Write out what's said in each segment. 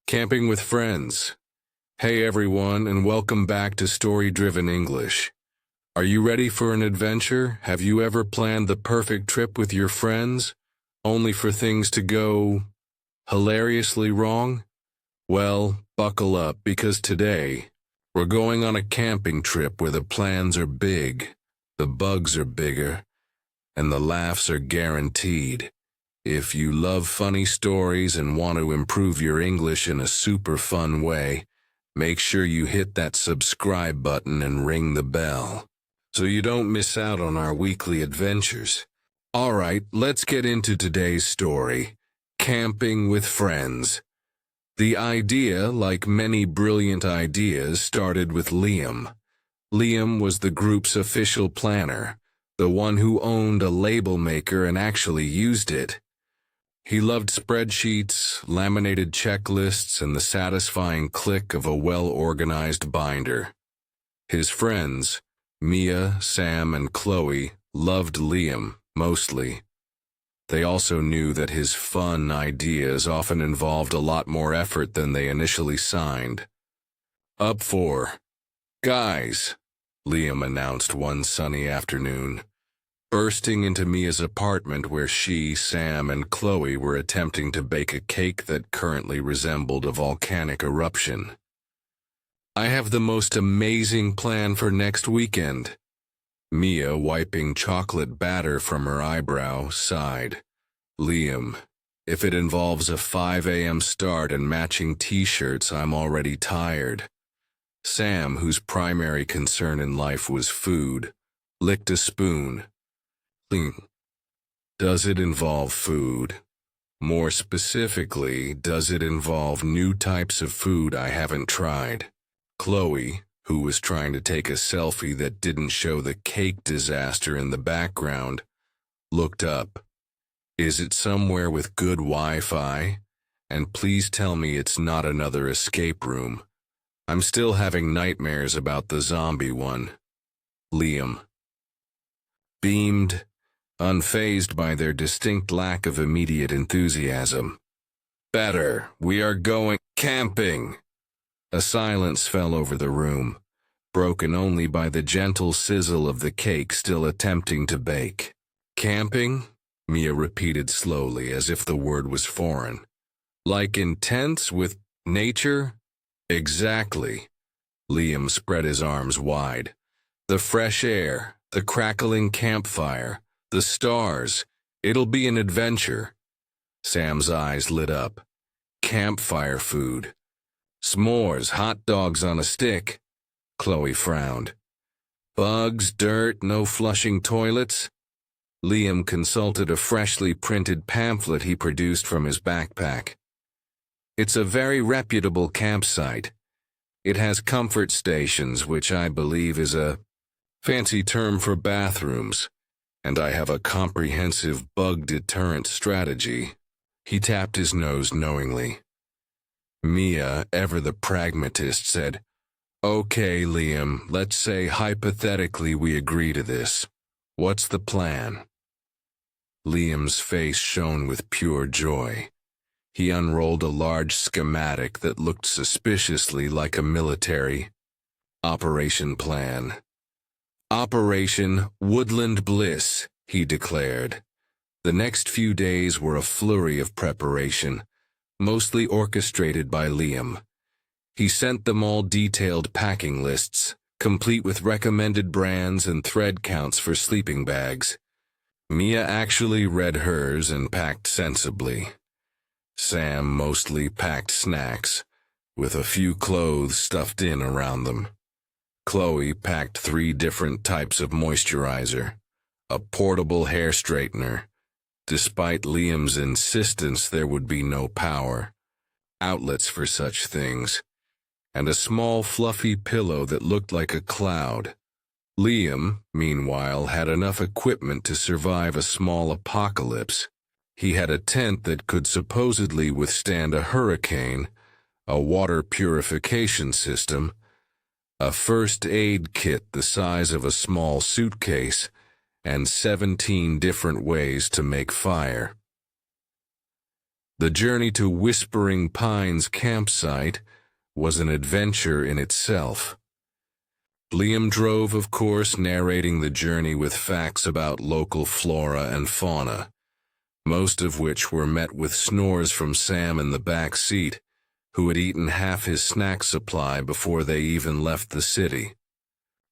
Camping with friends. Hey everyone, and welcome back to Story-Driven English. Are you ready for an adventure? Have you ever planned the perfect trip with your friends, only for things to go hilariously wrong? Well, buckle up, because today, we're going on a camping trip where the plans are big, the bugs are bigger, and the laughs are guaranteed. If you love funny stories and want to improve your English in a super fun way, make sure you hit that subscribe button and ring the bell, so you don't miss out on our weekly adventures. Alright, let's get into today's story, Camping with Friends. The idea, like many brilliant ideas, started with Liam. Liam was the group's official planner, the one who owned a label maker and actually used it. He loved spreadsheets, laminated checklists, and the satisfying click of a well-organized binder. His friends, Mia, Sam, and Chloe, loved Liam, mostly. They also knew that his fun ideas often involved a lot more effort than they initially signed. Up for. Guys, Liam announced one sunny afternoon, bursting into Mia's apartment where she, Sam, and Chloe were attempting to bake a cake that currently resembled a volcanic eruption. I have the most amazing plan for next weekend. Mia, wiping chocolate batter from her eyebrow, sighed. Liam, if it involves a 5 a.m. start and matching t-shirts, I'm already tired. Sam, whose primary concern in life was food, licked a spoon. Does it involve food? More specifically, does it involve new types of food I haven't tried? Chloe, who was trying to take a selfie that didn't show the cake disaster in the background, looked up. Is it somewhere with good Wi-Fi? And please tell me it's not another escape room. I'm still having nightmares about the zombie one. Liam beamed, unfazed by their distinct lack of immediate enthusiasm. Better, we are going camping. A silence fell over the room, broken only by the gentle sizzle of the cake still attempting to bake. Camping? Mia repeated slowly, as if the word was foreign. Like intense with nature? Exactly. Liam spread his arms wide. The fresh air, the crackling campfire, the stars, it'll be an adventure. Sam's eyes lit up. Campfire food. S'mores, hot dogs on a stick. Chloe frowned. Bugs, dirt, no flushing toilets? Liam consulted a freshly printed pamphlet he produced from his backpack. It's a very reputable campsite. It has comfort stations, which I believe is a fancy term for bathrooms. And I have a comprehensive bug deterrent strategy. He tapped his nose knowingly. Mia, ever the pragmatist, said, Okay, Liam, let's say hypothetically we agree to this. What's the plan? Liam's face shone with pure joy. He unrolled a large schematic that looked suspiciously like a military operation plan. Operation Woodland Bliss, he declared. The next few days were a flurry of preparation, mostly orchestrated by Liam. He sent them all detailed packing lists, complete with recommended brands and thread counts for sleeping bags. Mia actually read hers and packed sensibly. Sam mostly packed snacks, with a few clothes stuffed in around them. Chloe packed 3 different types of moisturizer, a portable hair straightener. Despite Liam's insistence there would be no power, outlets for such things, and a small fluffy pillow that looked like a cloud. Liam, meanwhile, had enough equipment to survive a small apocalypse. He had a tent that could supposedly withstand a hurricane, a water purification system, a first aid kit the size of a small suitcase, and 17 different ways to make fire. The journey to Whispering Pines campsite was an adventure in itself. Liam drove, of course, narrating the journey with facts about local flora and fauna, most of which were met with snores from Sam in the back seat, who had eaten half his snack supply before they even left the city.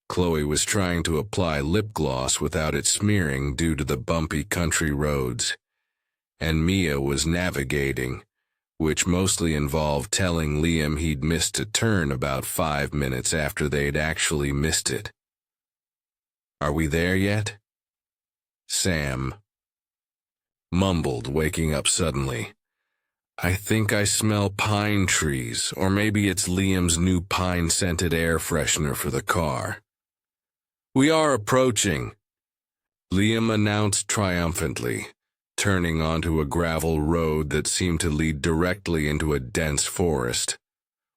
Chloe was trying to apply lip gloss without it smearing due to the bumpy country roads, and Mia was navigating, which mostly involved telling Liam he'd missed a turn about 5 minutes after they'd actually missed it. "Are we there yet?" Sam mumbled, waking up suddenly. "I think I smell pine trees, or maybe it's Liam's new pine-scented air freshener for the car." "We are approaching," Liam announced triumphantly, turning onto a gravel road that seemed to lead directly into a dense forest.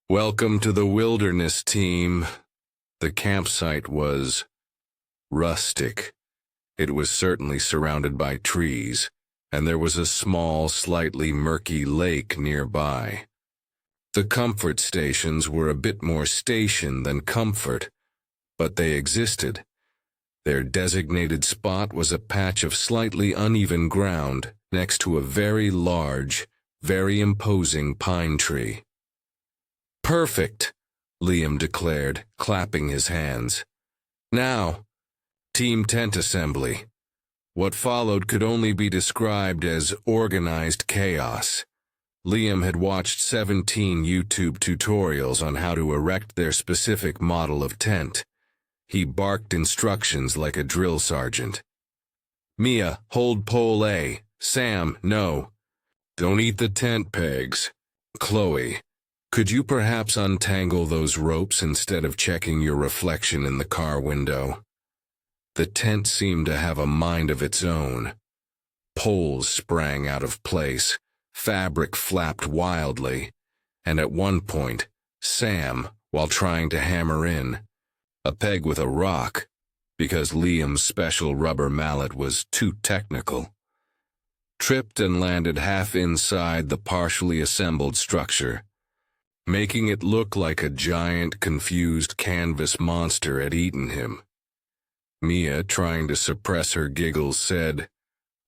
"Welcome to the wilderness, team." The campsite was rustic. It was certainly surrounded by trees, and there was a small, slightly murky lake nearby. The comfort stations were a bit more station than comfort, but they existed. Their designated spot was a patch of slightly uneven ground next to a very large, very imposing pine tree. "Perfect," Liam declared, clapping his hands. "Now, team tent assembly." What followed could only be described as organized chaos. Liam had watched 17 YouTube tutorials on how to erect their specific model of tent. He barked instructions like a drill sergeant. "Mia, hold pole A. Sam, no. Don't eat the tent pegs. Chloe, could you perhaps untangle those ropes instead of checking your reflection in the car window?" The tent seemed to have a mind of its own. Poles sprang out of place, fabric flapped wildly, and at one point, Sam, while trying to hammer in a peg with a rock, because Liam's special rubber mallet was too technical, tripped and landed half inside the partially assembled structure, making it look like a giant, confused canvas monster had eaten him. Mia, trying to suppress her giggles, said,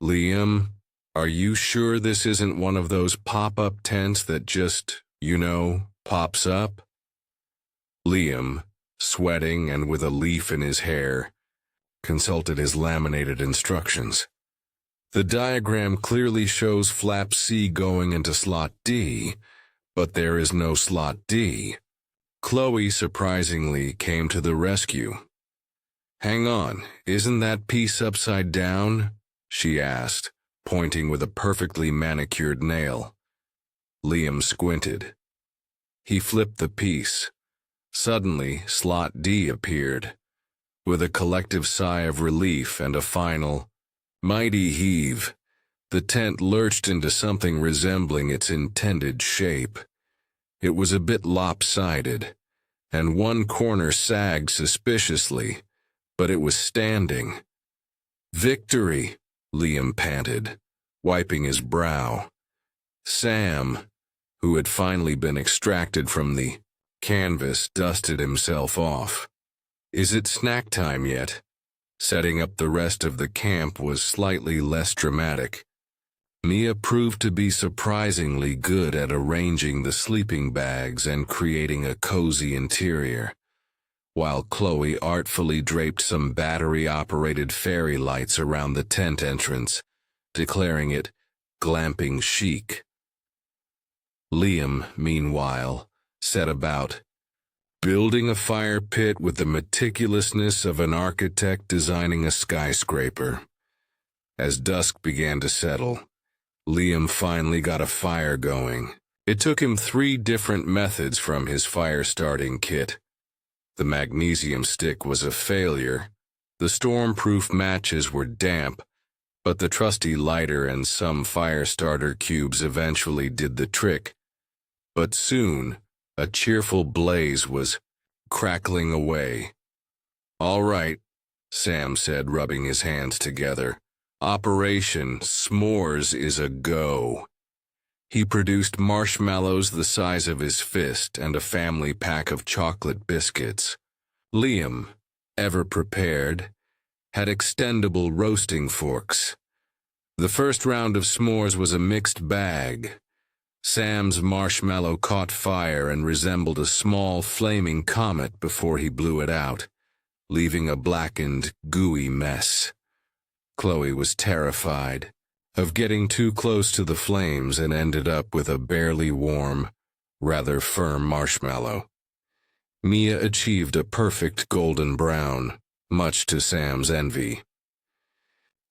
"Liam, are you sure this isn't one of those pop-up tents that just, pops up?" Liam, sweating and with a leaf in his hair, consulted his laminated instructions. "The diagram clearly shows flap C going into slot D, but there is no slot D." Chloe surprisingly came to the rescue. "Hang on, isn't that piece upside down?" she asked, pointing with a perfectly manicured nail. Liam squinted. He flipped the piece. Suddenly, slot D appeared. With a collective sigh of relief and a final, mighty heave, the tent lurched into something resembling its intended shape. It was a bit lopsided, and one corner sagged suspiciously, but it was standing. "Victory," Liam panted, wiping his brow. Sam, who had finally been extracted from the canvas, dusted himself off. "Is it snack time yet?" Setting up the rest of the camp was slightly less dramatic. Mia proved to be surprisingly good at arranging the sleeping bags and creating a cozy interior, while Chloe artfully draped some battery-operated fairy lights around the tent entrance, declaring it glamping chic. Liam, meanwhile, set about building a fire pit with the meticulousness of an architect designing a skyscraper. As dusk began to settle, Liam finally got a fire going. It took him 3 different methods from his fire-starting kit. The magnesium stick was a failure. The storm-proof matches were damp, but the trusty lighter and some fire starter cubes eventually did the trick. But soon, a cheerful blaze was crackling away. "All right," Sam said, rubbing his hands together. "Operation S'mores is a go." He produced marshmallows the size of his fist and a family pack of chocolate biscuits. Liam, ever prepared, had extendable roasting forks. The first round of s'mores was a mixed bag. Sam's marshmallow caught fire and resembled a small flaming comet before he blew it out, leaving a blackened, gooey mess. Chloe was terrified of getting too close to the flames and ended up with a barely warm, rather firm marshmallow. Mia achieved a perfect golden brown, much to Sam's envy.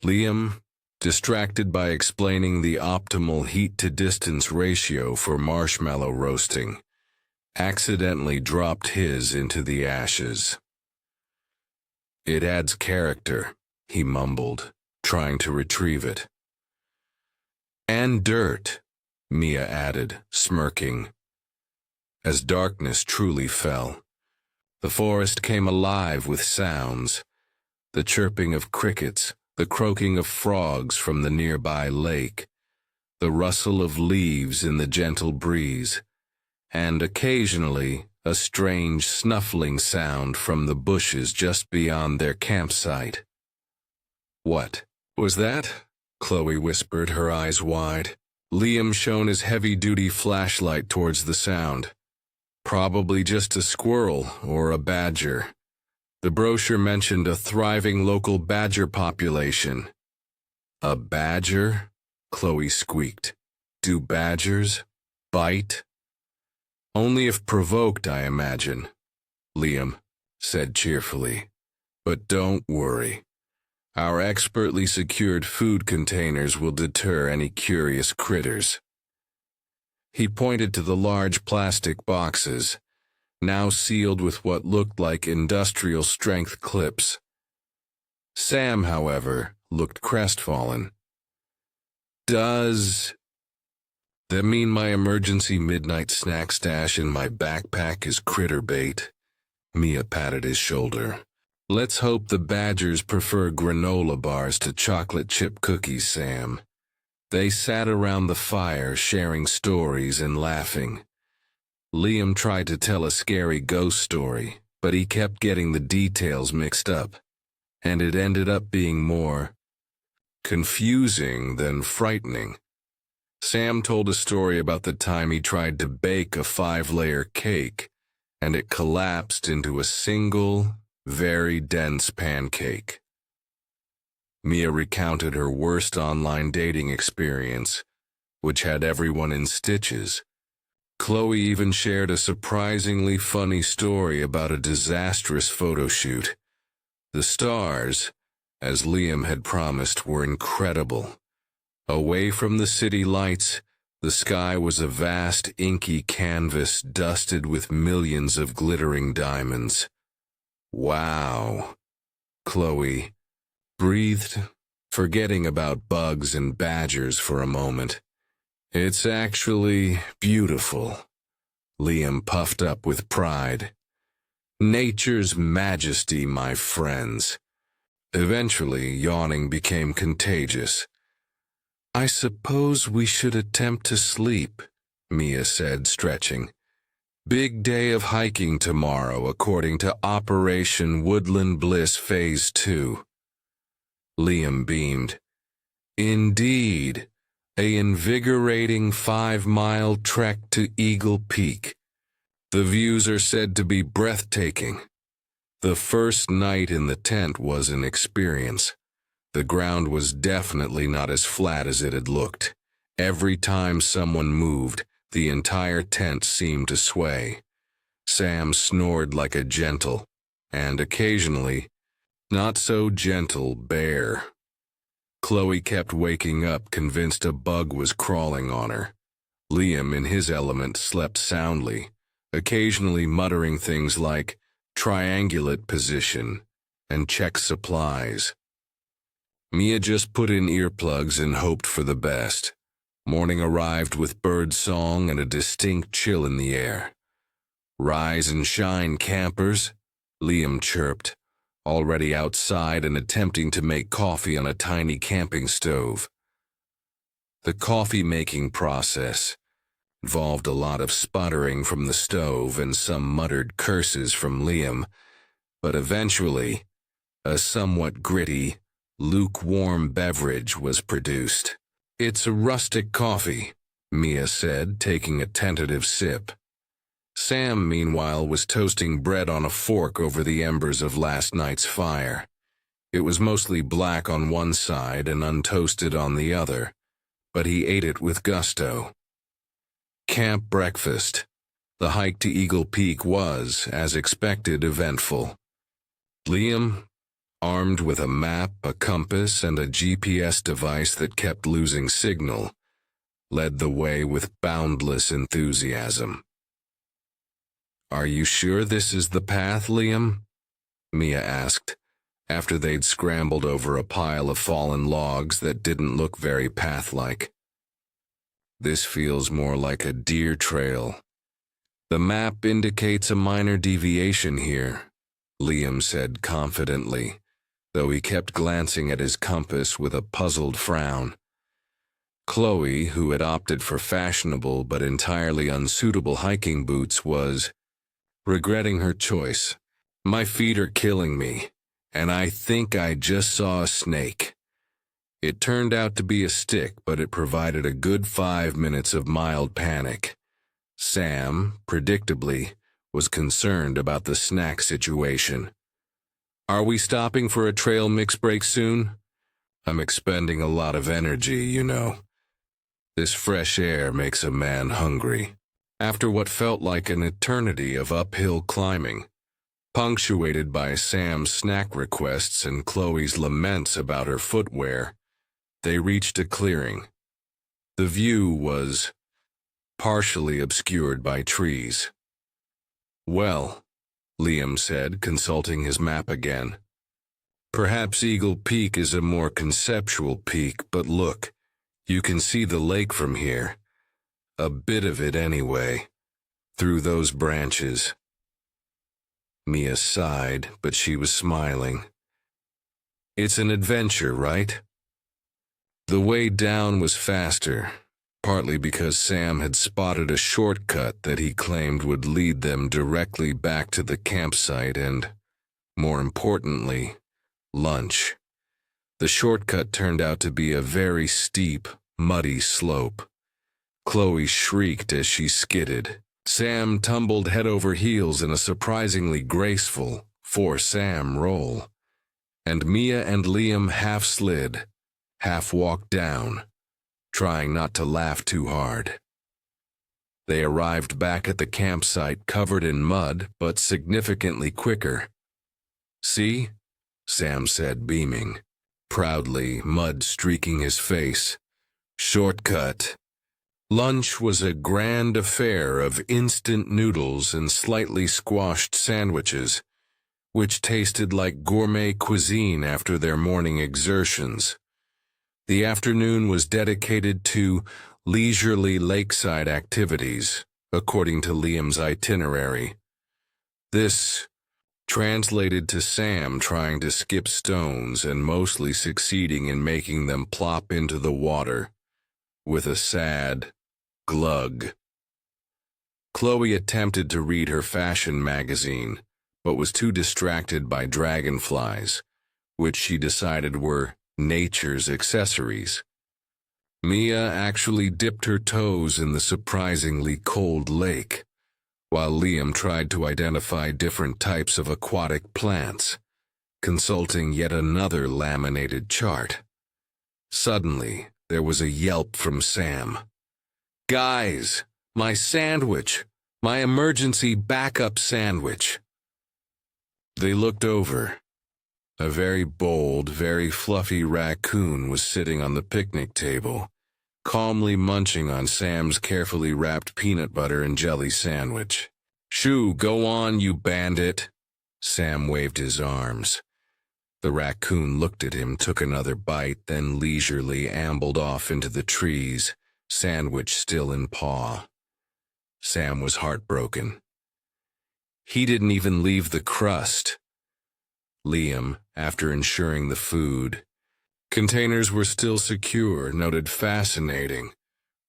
Liam, distracted by explaining the optimal heat-to-distance ratio for marshmallow roasting, accidentally dropped his into the ashes. "It adds character," he mumbled, trying to retrieve it. "And dirt," Mia added, smirking. As darkness truly fell, the forest came alive with sounds, the chirping of crickets, the croaking of frogs from the nearby lake, the rustle of leaves in the gentle breeze, and occasionally a strange snuffling sound from the bushes just beyond their campsite. "What was that?" Chloe whispered, her eyes wide. Liam shone his heavy-duty flashlight towards the sound. "Probably just a squirrel or a badger." The brochure mentioned a thriving local badger population. "A badger?" Chloe squeaked. "Do badgers bite?" "Only if provoked, I imagine," Liam said cheerfully. "But don't worry. Our expertly secured food containers will deter any curious critters." He pointed to the large plastic boxes, now sealed with what looked like industrial-strength clips. Sam, however, looked crestfallen. "Does that mean my emergency midnight snack stash in my backpack is critter bait?" Mia patted his shoulder. "Let's hope the badgers prefer granola bars to chocolate chip cookies, Sam." They sat around the fire, sharing stories and laughing. Liam tried to tell a scary ghost story, but he kept getting the details mixed up, and it ended up being more confusing than frightening. Sam told a story about the time he tried to bake a 5-layer cake, and it collapsed into a single, very dense pancake. Mia recounted her worst online dating experience, which had everyone in stitches. Chloe even shared a surprisingly funny story about a disastrous photo shoot. The stars, as Liam had promised, were incredible. Away from the city lights, the sky was a vast inky canvas dusted with millions of glittering diamonds. "Wow," Chloe breathed, forgetting about bugs and badgers for a moment. "It's actually beautiful." Liam puffed up with pride. "Nature's majesty, my friends." Eventually, yawning became contagious. "I suppose we should attempt to sleep," Mia said, stretching. "Big day of hiking tomorrow, according to Operation Woodland Bliss Phase 2. Liam beamed. "Indeed, a invigorating 5-mile trek to Eagle Peak. The views are said to be breathtaking." The first night in the tent was an experience. The ground was definitely not as flat as it had looked. Every time someone moved, the entire tent seemed to sway. Sam snored like a gentle, and occasionally, not so gentle bear. Chloe kept waking up, convinced a bug was crawling on her. Liam, in his element, slept soundly, occasionally muttering things like triangulate position and check supplies. Mia just put in earplugs and hoped for the best. Morning arrived with bird song and a distinct chill in the air. "Rise and shine, campers," Liam chirped, already outside and attempting to make coffee on a tiny camping stove. The coffee-making process involved a lot of sputtering from the stove and some muttered curses from Liam, but eventually, a somewhat gritty, lukewarm beverage was produced. "It's a rustic coffee," Mia said, taking a tentative sip. Sam, meanwhile, was toasting bread on a fork over the embers of last night's fire. It was mostly black on one side and untoasted on the other, but he ate it with gusto. Camp breakfast. The hike to Eagle Peak was, as expected, eventful. Liam, armed with a map, a compass, and a GPS device that kept losing signal, led the way with boundless enthusiasm. "Are you sure this is the path, Liam?" Mia asked, after they'd scrambled over a pile of fallen logs that didn't look very path-like. "This feels more like a deer trail. The map indicates a minor deviation here," Liam said confidently, though he kept glancing at his compass with a puzzled frown. Chloe, who had opted for fashionable but entirely unsuitable hiking boots, was regretting her choice. "My feet are killing me, and I think I just saw a snake." It turned out to be a stick, but it provided a good 5 minutes of mild panic. Sam, predictably, was concerned about the snack situation. "Are we stopping for a trail mix break soon? I'm expending a lot of energy, you know. This fresh air makes a man hungry." After what felt like an eternity of uphill climbing, punctuated by Sam's snack requests and Chloe's laments about her footwear, they reached a clearing. The view was partially obscured by trees. "Well," Liam said, consulting his map again, "perhaps Eagle Peak is a more conceptual peak, but look, you can see the lake from here. A bit of it anyway, through those branches." Mia sighed, but she was smiling. "It's an adventure, right?" The way down was faster, partly because Sam had spotted a shortcut that he claimed would lead them directly back to the campsite and, more importantly, lunch. The shortcut turned out to be a very steep, muddy slope. Chloe shrieked as she skidded. Sam tumbled head over heels in a surprisingly graceful, for Sam, roll. And Mia and Liam half slid, half walked down, trying not to laugh too hard. They arrived back at the campsite covered in mud, but significantly quicker. "See?" Sam said, beaming, proudly, mud streaking his face. "Shortcut." Lunch was a grand affair of instant noodles and slightly squashed sandwiches, which tasted like gourmet cuisine after their morning exertions. The afternoon was dedicated to leisurely lakeside activities, according to Liam's itinerary. This translated to Sam trying to skip stones and mostly succeeding in making them plop into the water, with a sad glug. Chloe attempted to read her fashion magazine, but was too distracted by dragonflies, which she decided were nature's accessories. Mia actually dipped her toes in the surprisingly cold lake, while Liam tried to identify different types of aquatic plants, consulting yet another laminated chart. Suddenly, there was a yelp from Sam. "Guys, my sandwich! My emergency backup sandwich!" They looked over. A very bold, very fluffy raccoon was sitting on the picnic table, calmly munching on Sam's carefully wrapped peanut butter and jelly sandwich. "Shoo, go on, you bandit!" Sam waved his arms. The raccoon looked at him, took another bite, then leisurely ambled off into the trees, sandwich still in paw. Sam was heartbroken. He didn't even leave the crust. Liam, after ensuring the food, Containers were still secure, noted fascinating.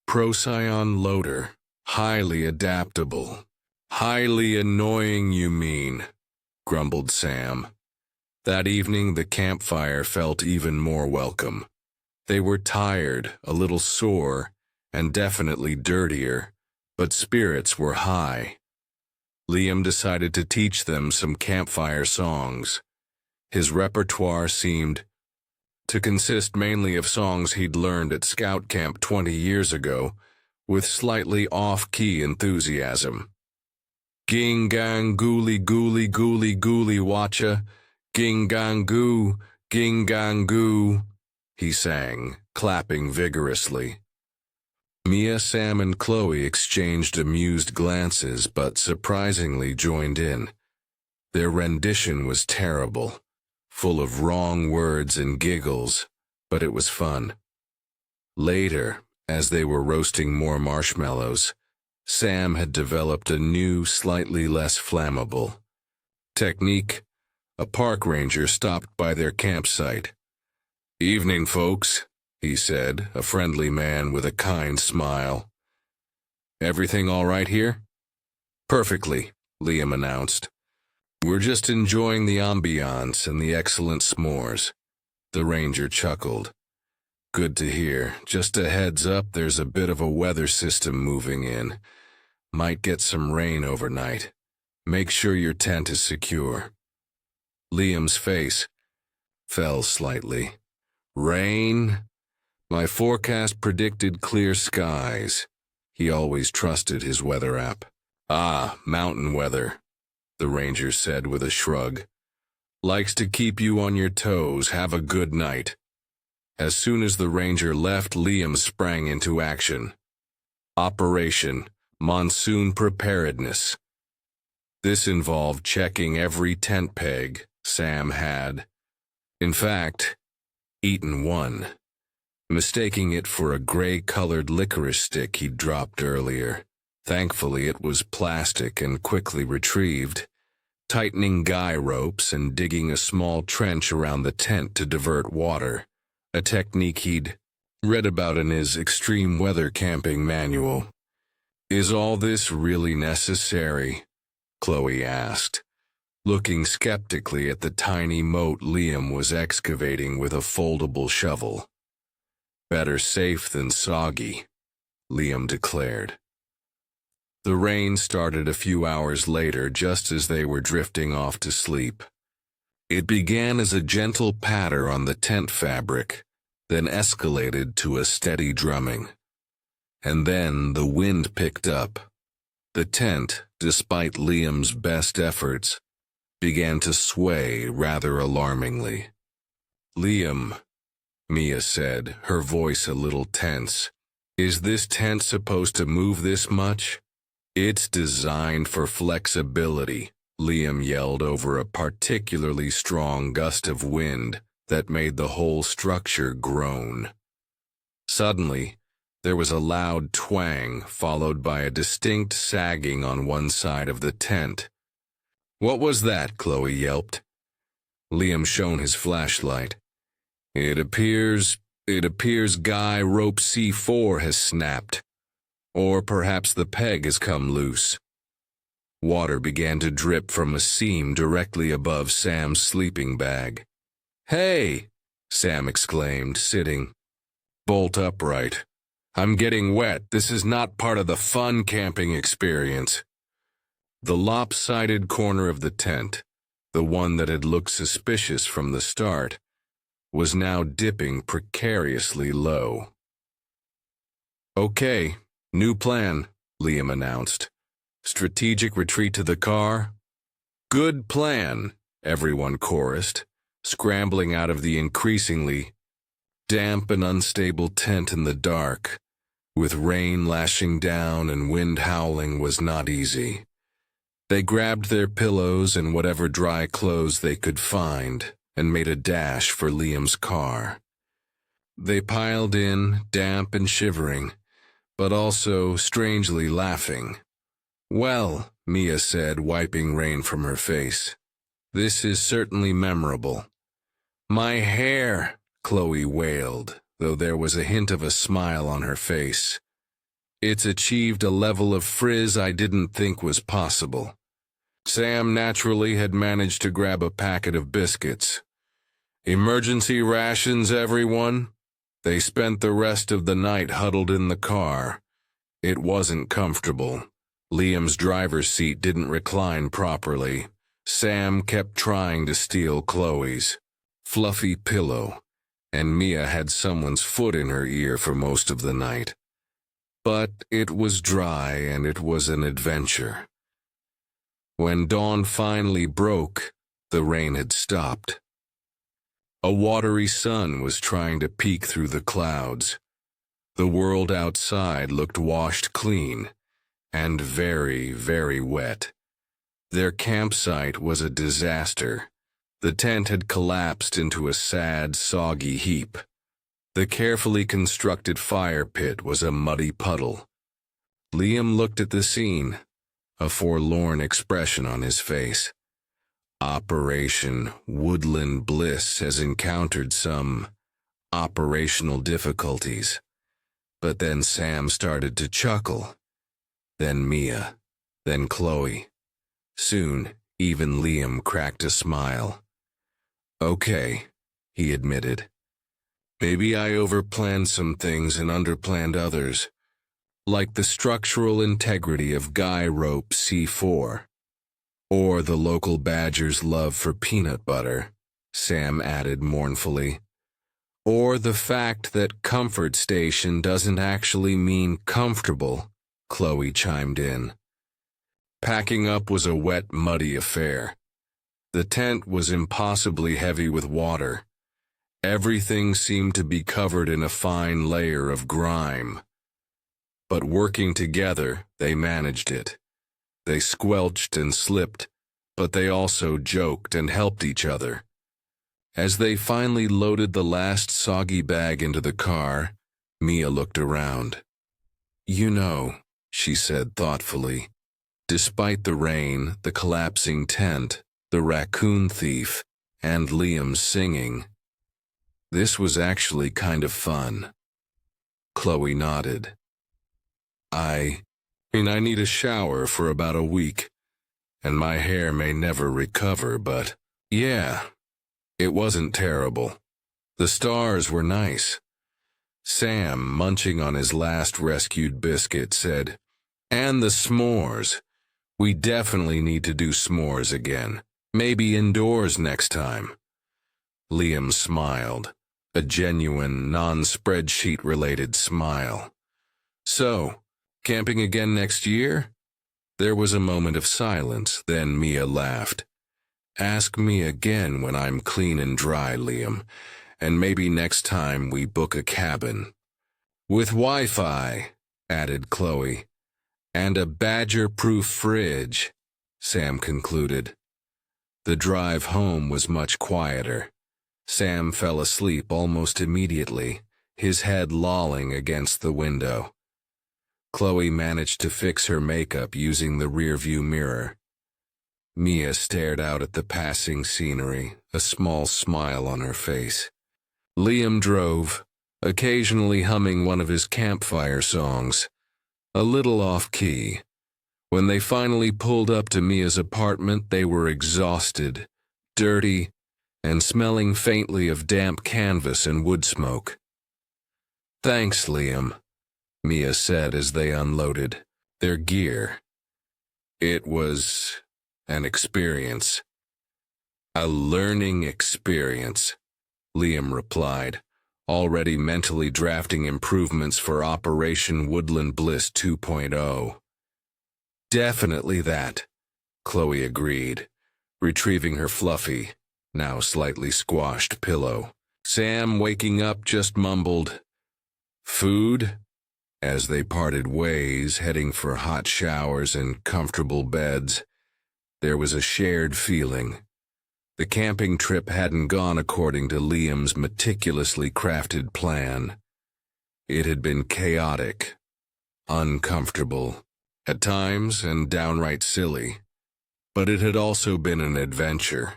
Procyon loader, highly adaptable. Highly annoying, you mean, grumbled Sam. That evening the campfire felt even more welcome. They were tired, a little sore, and definitely dirtier, but spirits were high. Liam decided to teach them some campfire songs. His repertoire seemed to consist mainly of songs he'd learned at scout camp 20 years ago, with slightly off-key enthusiasm. Ging gang gooly gooly gooly gooly watcha, ging gang goo, he sang, clapping vigorously. Mia, Sam, and Chloe exchanged amused glances but surprisingly joined in. Their rendition was terrible, full of wrong words and giggles, but it was fun. Later, as they were roasting more marshmallows, Sam had developed a new, slightly less flammable technique. A park ranger stopped by their campsite. "Evening, folks," he said, a friendly man with a kind smile. "Everything all right here?" "Perfectly," Liam announced. "We're just enjoying the ambiance and the excellent s'mores." The ranger chuckled. "Good to hear. Just a heads up, there's a bit of a weather system moving in. Might get some rain overnight. Make sure your tent is secure." Liam's face fell slightly. "Rain?" My forecast predicted clear skies. He always trusted his weather app. "Ah, mountain weather," the ranger said with a shrug. "Likes to keep you on your toes. Have a good night." As soon as the ranger left, Liam sprang into action. Operation Monsoon Preparedness. This involved checking every tent peg Sam had. In fact, eaten one, mistaking it for a gray-colored licorice stick he'd dropped earlier. Thankfully, it was plastic and quickly retrieved, tightening guy ropes and digging a small trench around the tent to divert water, a technique he'd read about in his extreme weather camping manual. "Is all this really necessary?" Chloe asked, looking skeptically at the tiny moat Liam was excavating with a foldable shovel. "Better safe than soggy," Liam declared. The rain started a few hours later, just as they were drifting off to sleep. It began as a gentle patter on the tent fabric, then escalated to a steady drumming. And then the wind picked up. The tent, despite Liam's best efforts, began to sway rather alarmingly. "Liam," Mia said, her voice a little tense, "is this tent supposed to move this much?" "It's designed for flexibility," Liam yelled over a particularly strong gust of wind that made the whole structure groan. Suddenly, there was a loud twang, followed by a distinct sagging on one side of the tent. "What was that?" Chloe yelped. Liam shone his flashlight. It appears guy rope C4 has snapped. Or perhaps the peg has come loose." Water began to drip from a seam directly above Sam's sleeping bag. "Hey!" Sam exclaimed, sitting bolt upright. "I'm getting wet. This is not part of the fun camping experience." The lopsided corner of the tent, the one that had looked suspicious from the start, was now dipping precariously low. "Okay, new plan," Liam announced. "Strategic retreat to the car?" "Good plan," everyone chorused, scrambling out of the increasingly damp and unstable tent in the dark. With rain lashing down and wind howling was not easy. They grabbed their pillows and whatever dry clothes they could find and made a dash for Liam's car. They piled in, damp and shivering, but also strangely laughing. "Well," Mia said, wiping rain from her face, "this is certainly memorable." "My hair!" Chloe wailed, though there was a hint of a smile on her face. It's achieved a level of frizz I didn't think was possible. Sam naturally had managed to grab a packet of biscuits. Emergency rations, everyone? They spent the rest of the night huddled in the car. It wasn't comfortable. Liam's driver's seat didn't recline properly. Sam kept trying to steal Chloe's fluffy pillow, and Mia had someone's foot in her ear for most of the night. But it was dry and it was an adventure. When dawn finally broke, the rain had stopped. A watery sun was trying to peek through the clouds. The world outside looked washed clean and very, very wet. Their campsite was a disaster. The tent had collapsed into a sad, soggy heap. The carefully constructed fire pit was a muddy puddle. Liam looked at the scene, a forlorn expression on his face. Operation Woodland Bliss has encountered some operational difficulties. But then Sam started to chuckle. Then Mia. Then Chloe. Soon, even Liam cracked a smile. Okay, he admitted. Maybe I overplanned some things and underplanned others, like the structural integrity of guy rope C4. Or the local badger's love for peanut butter, Sam added mournfully. Or the fact that comfort station doesn't actually mean comfortable, Chloe chimed in. Packing up was a wet, muddy affair. The tent was impossibly heavy with water. Everything seemed to be covered in a fine layer of grime. But working together, they managed it. They squelched and slipped, but they also joked and helped each other. As they finally loaded the last soggy bag into the car, Mia looked around. You know, she said thoughtfully, despite the rain, the collapsing tent, the raccoon thief, and Liam's singing, this was actually kind of fun. Chloe nodded. I need a shower for about a week, and my hair may never recover, but yeah, it wasn't terrible. The stars were nice. Sam, munching on his last rescued biscuit, said, and the s'mores. We definitely need to do s'mores again. Maybe indoors next time. Liam smiled, a genuine, non-spreadsheet-related smile. So, camping again next year? There was a moment of silence, then Mia laughed. Ask me again when I'm clean and dry, Liam, and maybe next time we book a cabin. With Wi-Fi, added Chloe. And a badger-proof fridge, Sam concluded. The drive home was much quieter. Sam fell asleep almost immediately, his head lolling against the window. Chloe managed to fix her makeup using the rearview mirror. Mia stared out at the passing scenery, a small smile on her face. Liam drove, occasionally humming one of his campfire songs, a little off-key. When they finally pulled up to Mia's apartment, they were exhausted, dirty, and smelling faintly of damp canvas and wood smoke. Thanks, Liam, Mia said as they unloaded their gear. It was an experience. A learning experience, Liam replied, already mentally drafting improvements for Operation Woodland Bliss 2.0. Definitely that, Chloe agreed, retrieving her fluffy, now slightly squashed pillow. Sam, waking up, just mumbled, "Food?" as they parted ways, heading for hot showers and comfortable beds. There was a shared feeling. The camping trip hadn't gone according to Liam's meticulously crafted plan. It had been chaotic, uncomfortable, at times, and downright silly. But it had also been an adventure.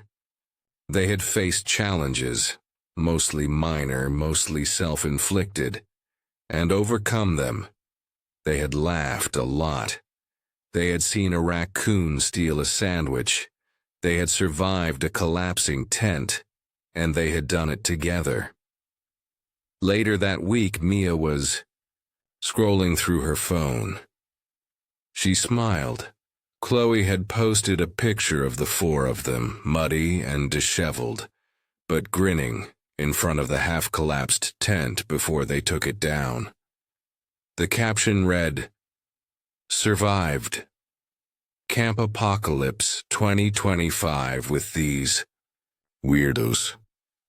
They had faced challenges, mostly minor, mostly self-inflicted, and overcome them. They had laughed a lot. They had seen a raccoon steal a sandwich. They had survived a collapsing tent, and they had done it together. Later that week, Mia was scrolling through her phone. She smiled. Chloe had posted a picture of the four of them, muddy and disheveled, but grinning, in front of the half-collapsed tent before they took it down. The caption read, "Survived. Camp Apocalypse 2025 with these weirdos.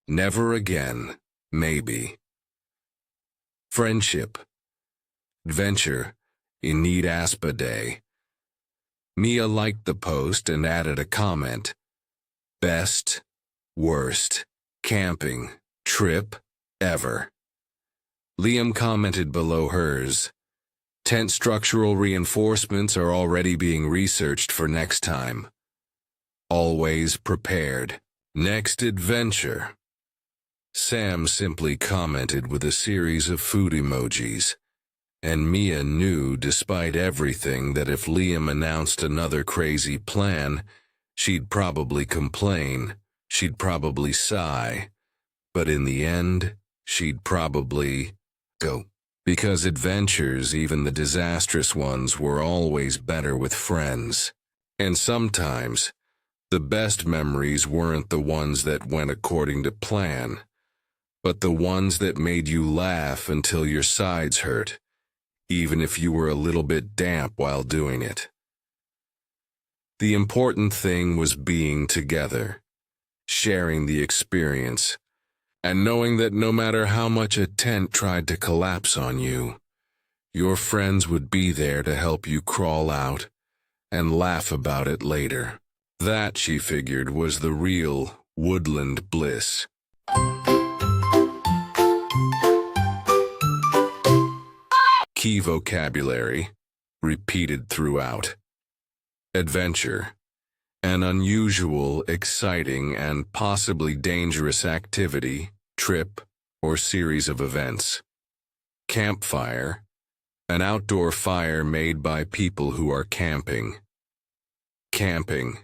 Never again, maybe." Friendship. Adventure. In need Aspa Day. Mia liked the post and added a comment. Best, worst, camping, trip, ever. Liam commented below hers. Tent structural reinforcements are already being researched for next time. Always prepared. Next adventure. Sam simply commented with a series of food emojis. And Mia knew, despite everything, that if Liam announced another crazy plan, she'd probably complain, she'd probably sigh, but in the end, she'd probably go. Because adventures, even the disastrous ones, were always better with friends. And sometimes, the best memories weren't the ones that went according to plan, but the ones that made you laugh until your sides hurt, even if you were a little bit damp while doing it. The important thing was being together, sharing the experience, and knowing that no matter how much a tent tried to collapse on you, your friends would be there to help you crawl out and laugh about it later. That, she figured, was the real Woodland Bliss. Key vocabulary, repeated throughout. Adventure. An unusual, exciting, and possibly dangerous activity, trip, or series of events. Campfire. An outdoor fire made by people who are camping. Camping.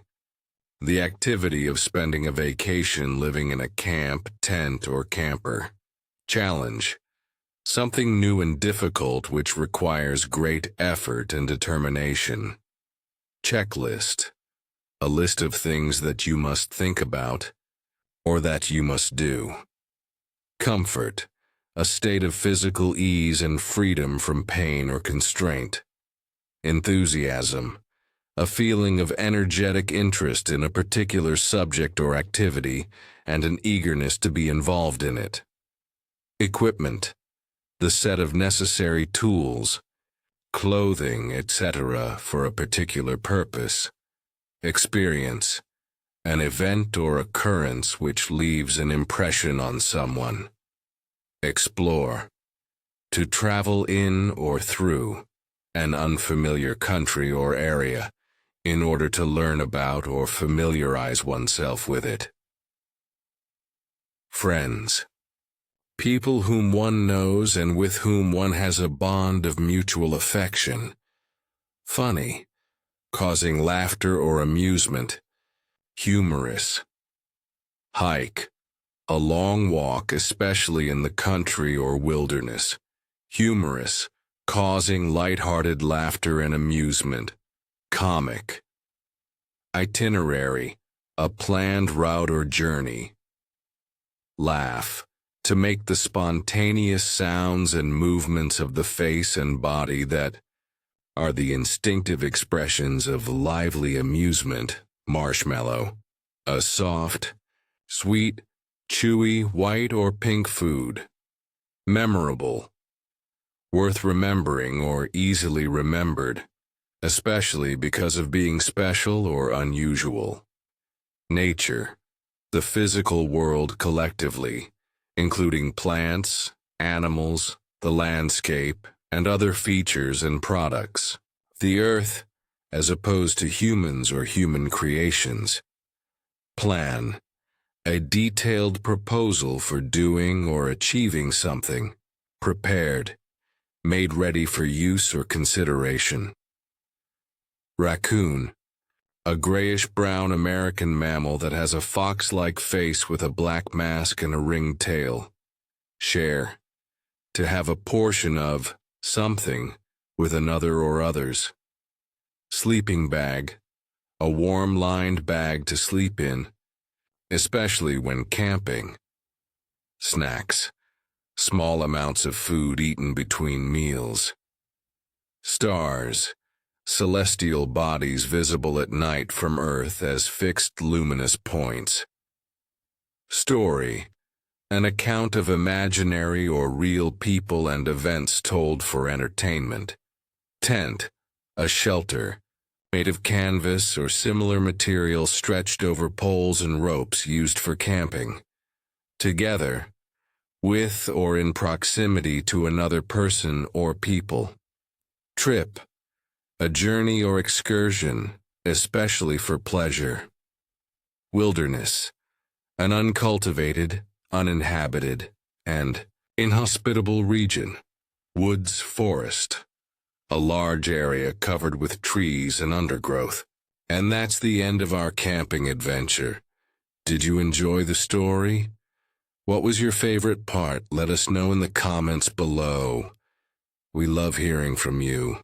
The activity of spending a vacation living in a camp, tent, or camper. Challenge. Something new and difficult which requires great effort and determination. Checklist. A list of things that you must think about, or that you must do. Comfort. A state of physical ease and freedom from pain or constraint. Enthusiasm. A feeling of energetic interest in a particular subject or activity and an eagerness to be involved in it. Equipment. The set of necessary tools, clothing, etc. for a particular purpose. Experience. An event or occurrence which leaves an impression on someone. Explore. To travel in or through an unfamiliar country or area in order to learn about or familiarize oneself with it. Friends. People whom one knows and with whom one has a bond of mutual affection. Funny. Causing laughter or amusement. Humorous. Hike. A long walk, especially in the country or wilderness. Humorous. Causing light-hearted laughter and amusement. Comic. Itinerary. A planned route or journey. Laugh. To make the spontaneous sounds and movements of the face and body that are the instinctive expressions of lively amusement. Marshmallow. A soft, sweet, chewy, white or pink food. Memorable. Worth remembering or easily remembered, especially because of being special or unusual. Nature. The physical world collectively, including plants, animals, the landscape, and other features and products. The earth, as opposed to humans or human creations. Plan. A detailed proposal for doing or achieving something. Prepared. Made ready for use or consideration. Raccoon. A grayish-brown American mammal that has a fox-like face with a black mask and a ringed tail. Share. To have a portion of something with another or others. Sleeping bag. A warm-lined bag to sleep in, especially when camping. Snacks. Small amounts of food eaten between meals. Stars. Celestial bodies visible at night from Earth as fixed luminous points. Story. An account of imaginary or real people and events told for entertainment. Tent. A shelter, made of canvas or similar material stretched over poles and ropes used for camping. Together, with or in proximity to another person or people. Trip. A journey or excursion, especially for pleasure. Wilderness. An uncultivated, uninhabited, and inhospitable region. Woods, forest. A large area covered with trees and undergrowth. And that's the end of our camping adventure. Did you enjoy the story? What was your favorite part? Let us know in the comments below. We love hearing from you.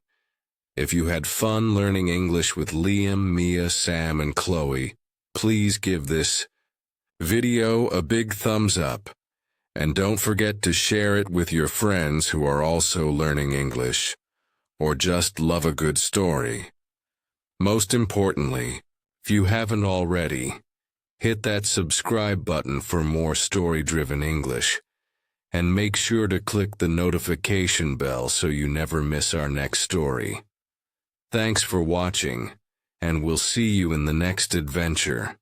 If you had fun learning English with Liam, Mia, Sam, and Chloe, please give this video a big thumbs up. And don't forget to share it with your friends who are also learning English, or just love a good story. Most importantly, if you haven't already, hit that subscribe button for more story-driven English, and make sure to click the notification bell so you never miss our next story. Thanks for watching, and we'll see you in the next adventure.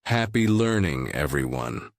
Happy learning, everyone.